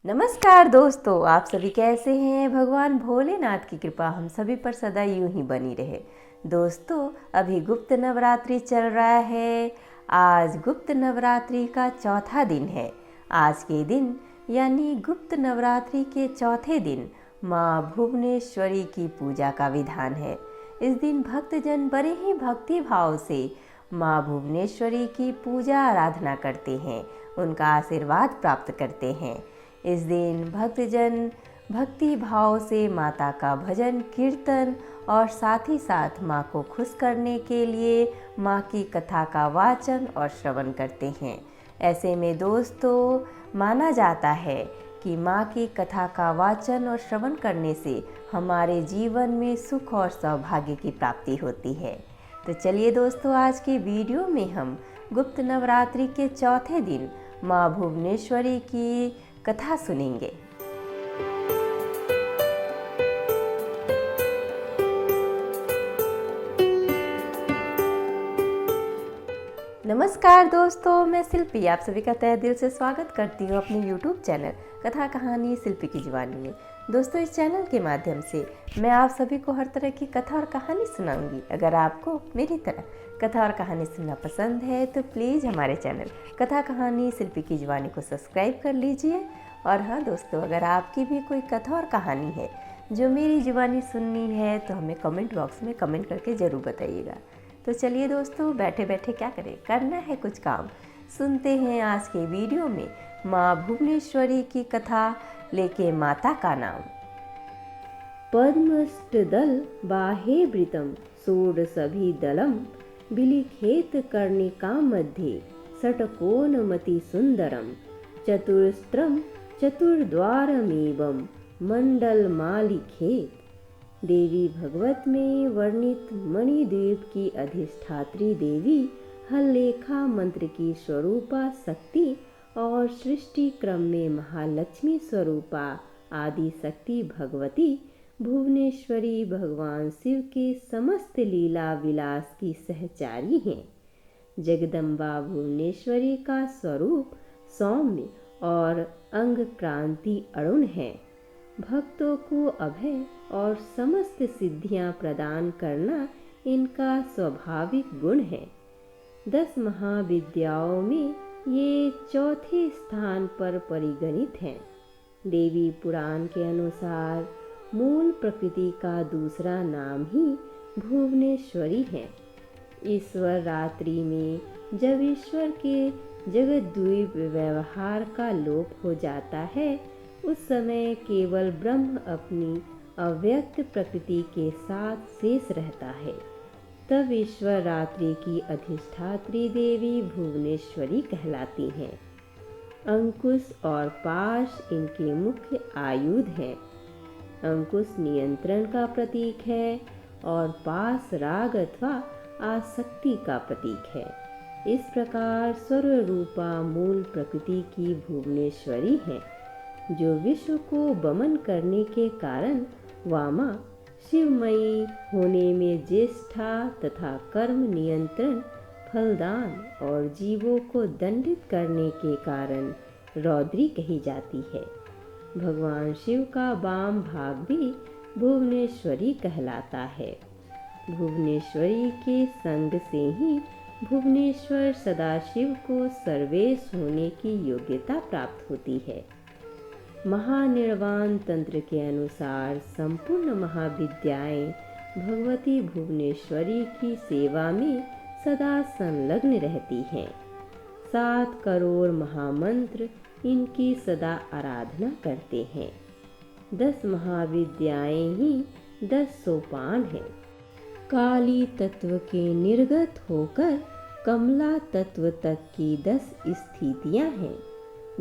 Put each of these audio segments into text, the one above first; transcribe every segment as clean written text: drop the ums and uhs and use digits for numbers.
नमस्कार दोस्तों, आप सभी कैसे हैं। भगवान भोलेनाथ की कृपा हम सभी पर सदा यूं ही बनी रहे। दोस्तों, अभी गुप्त नवरात्रि चल रहा है। आज गुप्त नवरात्रि का चौथा दिन है। आज के दिन यानी गुप्त नवरात्रि के चौथे दिन माँ भुवनेश्वरी की पूजा का विधान है। इस दिन भक्तजन बड़े ही भक्ति भाव से माँ भुवनेश्वरी की पूजा आराधना करते हैं, उनका आशीर्वाद प्राप्त करते हैं। इस दिन भक्तजन भक्ति भाव से माता का भजन कीर्तन और साथ ही साथ माँ को खुश करने के लिए माँ की कथा का वाचन और श्रवण करते हैं। ऐसे में दोस्तों, माना जाता है कि माँ की कथा का वाचन और श्रवण करने से हमारे जीवन में सुख और सौभाग्य की प्राप्ति होती है। तो चलिए दोस्तों, आज की वीडियो में हम गुप्त नवरात्रि के चौथे दिन माँ भुवनेश्वरी की कथा सुनेंगे। नमस्कार दोस्तों, मैं शिल्पी आप सभी का तहे दिल से स्वागत करती हूँ अपने YouTube चैनल कथा कहानी शिल्पी की जुबानी में। दोस्तों, इस चैनल के माध्यम से मैं आप सभी को हर तरह की कथा और कहानी सुनाऊंगी। अगर आपको मेरी तरह कथा और कहानी सुनना पसंद है तो प्लीज़ हमारे चैनल कथा कहानी शिल्पी की जुबानी को सब्सक्राइब कर लीजिए। और हाँ दोस्तों, अगर आपकी भी कोई कथा और कहानी है जो मेरी जुबानी सुननी है तो हमें कमेंट बॉक्स में कमेंट करके ज़रूर बताइएगा। तो चलिए दोस्तों, बैठे बैठे क्या करें, करना है कुछ काम। सुनते हैं आज के वीडियो में माँ भुवनेश्वरी की कथा लेके माता का नाम। पद्मष्टदल बाहेवृतं षोडशभिदलं बिलिखेत कर्णिकां मध्ये षट्कोणमति सुंदरम चतुरस्त्रं चतुर्द्वारमेवं मंडलमालिखेत। देवी भगवत में वर्णित मणिद्वीप की अधिष्ठात्री देवी हल्लेखा मंत्र की स्वरूपा शक्ति और सृष्टि क्रम में महालक्ष्मी स्वरूपा आदि शक्ति भगवती भुवनेश्वरी भगवान शिव के समस्त लीला विलास की सहचारी हैं। जगदम्बा भुवनेश्वरी का स्वरूप सौम्य और अंग क्रांति अरुण है। भक्तों को अभय और समस्त सिद्धियां प्रदान करना इनका स्वाभाविक गुण है। 10 महाविद्याओं में ये चौथे स्थान पर परिगणित हैं। देवी पुराण के अनुसार मूल प्रकृति का दूसरा नाम ही भुवनेश्वरी है। ईश्वर रात्रि में जब ईश्वर के जगद्वीप व्यवहार का लोप हो जाता है, उस समय केवल ब्रह्म अपनी अव्यक्त प्रकृति के साथ शेष रहता है। तब ईश्वर रात्रि की अधिष्ठात्री देवी भुवनेश्वरी कहलाती हैं। अंकुश और पाश इनके मुख्य आयुध हैं। अंकुश नियंत्रण का प्रतीक है और पाश राग अथवा आसक्ति का प्रतीक है। इस प्रकार स्वरूपा मूल प्रकृति की भुवनेश्वरी है, जो विश्व को बमन करने के कारण वामा शिवमयी होने में ज्येष्ठा तथा कर्म नियंत्रण फलदान और जीवों को दंडित करने के कारण रौद्री कही जाती है। भगवान शिव का वाम भाग भी भुवनेश्वरी कहलाता है। भुवनेश्वरी के संग से ही भुवनेश्वर सदाशिव को सर्वेश होने की योग्यता प्राप्त होती है। महानिर्वाण तंत्र के अनुसार संपूर्ण महाविद्याएं भगवती भुवनेश्वरी की सेवा में सदा संलग्न रहती हैं। 7 करोड़ महामंत्र इनकी सदा आराधना करते हैं। 10 महाविद्याएं ही 10 सोपान हैं। काली तत्व के निर्गत होकर कमला तत्व तक की 10 स्थितियां हैं,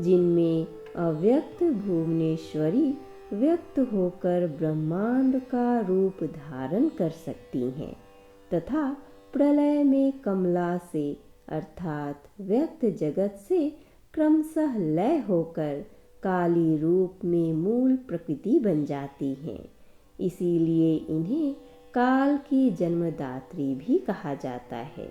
जिनमें अव्यक्त भुवनेश्वरी व्यक्त होकर ब्रह्मांड का रूप धारण कर सकती हैं तथा प्रलय में कमला से अर्थात व्यक्त जगत से क्रमशः लय होकर काली रूप में मूल प्रकृति बन जाती हैं। इसीलिए इन्हें काल की जन्मदात्री भी कहा जाता है।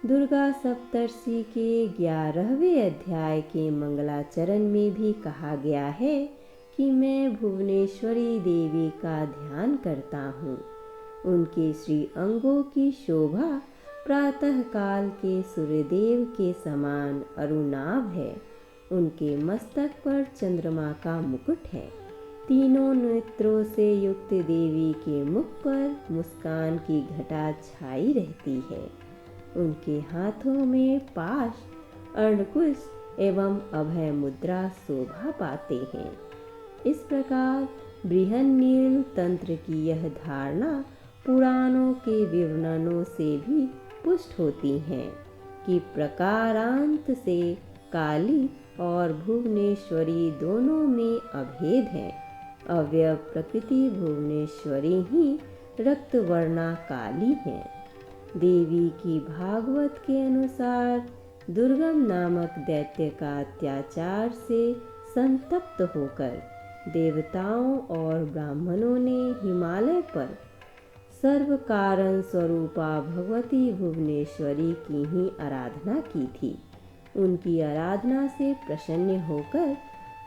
दुर्गा सप्तर्षि के 11वें अध्याय के मंगलाचरण में भी कहा गया है कि मैं भुवनेश्वरी देवी का ध्यान करता हूँ। उनके श्री अंगों की शोभा प्रातः काल के सूर्यदेव के समान अरुणाभ है। उनके मस्तक पर चंद्रमा का मुकुट है। तीनों नेत्रों से युक्त देवी के मुख पर मुस्कान की घटा छाई रहती है। उनके हाथों में पाश, अर्धकुश एवं अभय मुद्रा शोभा पाते हैं। इस प्रकार बृहन्नील तंत्र की यह धारणा पुराणों के विवरणों से भी पुष्ट होती है कि प्रकारांत से काली और भुवनेश्वरी दोनों में अभेद है। अव्यव प्रकृति भुवनेश्वरी ही रक्तवर्णा काली है। देवी की भागवत के अनुसार दुर्गम नामक दैत्य का अत्याचार से संतप्त होकर देवताओं और ब्राह्मणों ने हिमालय पर सर्व कारण स्वरूपा भगवती भुवनेश्वरी की ही आराधना की थी। उनकी आराधना से प्रसन्न होकर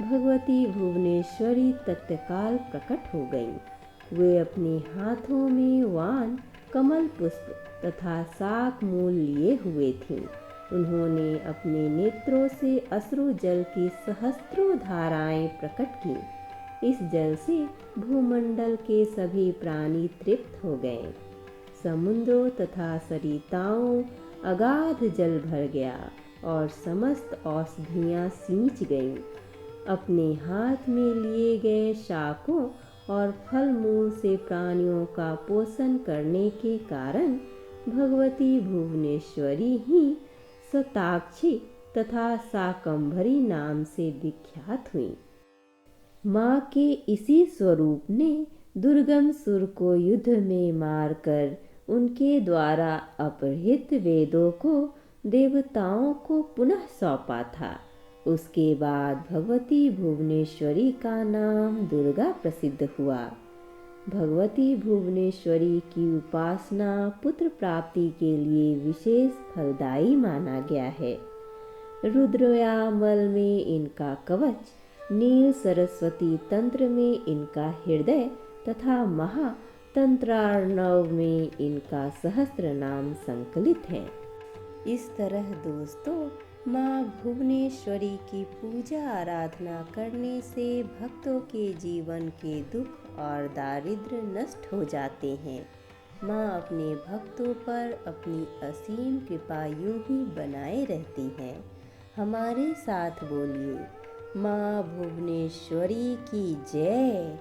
भगवती भुवनेश्वरी तत्काल प्रकट हो गईं। वे अपने हाथों में वान, कमल पुष्प तथा शाक मूल लिए हुए थीं। उन्होंने अपने नेत्रों से अश्रु जल की सहस्त्रों धाराएं प्रकट की। इस जल से भूमंडल के सभी प्राणी तृप्त हो गए। समुद्रों तथा सरिताओं अगाध जल भर गया और समस्त औषधियाँ सींच गईं। अपने हाथ में लिए गए शाकों और फल मूल से प्राणियों का पोषण करने के कारण भगवती भुवनेश्वरी ही शताक्षी तथा शाकंभरी नाम से विख्यात हुई। माँ के इसी स्वरूप ने दुर्गम सुर को युद्ध में मारकर उनके द्वारा अपहृत वेदों को देवताओं को पुनः सौंपा था। उसके बाद भगवती भुवनेश्वरी का नाम दुर्गा प्रसिद्ध हुआ। भगवती भुवनेश्वरी की उपासना पुत्र प्राप्ति के लिए विशेष फलदायी माना गया है। रुद्रयामल में इनका कवच, नील सरस्वती तंत्र में इनका हृदय तथा महातंत्रार्णव में इनका सहस्त्र नाम संकलित है। इस तरह दोस्तों, माँ भुवनेश्वरी की पूजा आराधना करने से भक्तों के जीवन के दुख और दारिद्र्य नष्ट हो जाते हैं। माँ अपने भक्तों पर अपनी असीम कृपा यूं ही बनाए रहती है। हमारे साथ बोलिए, माँ भुवनेश्वरी की जय।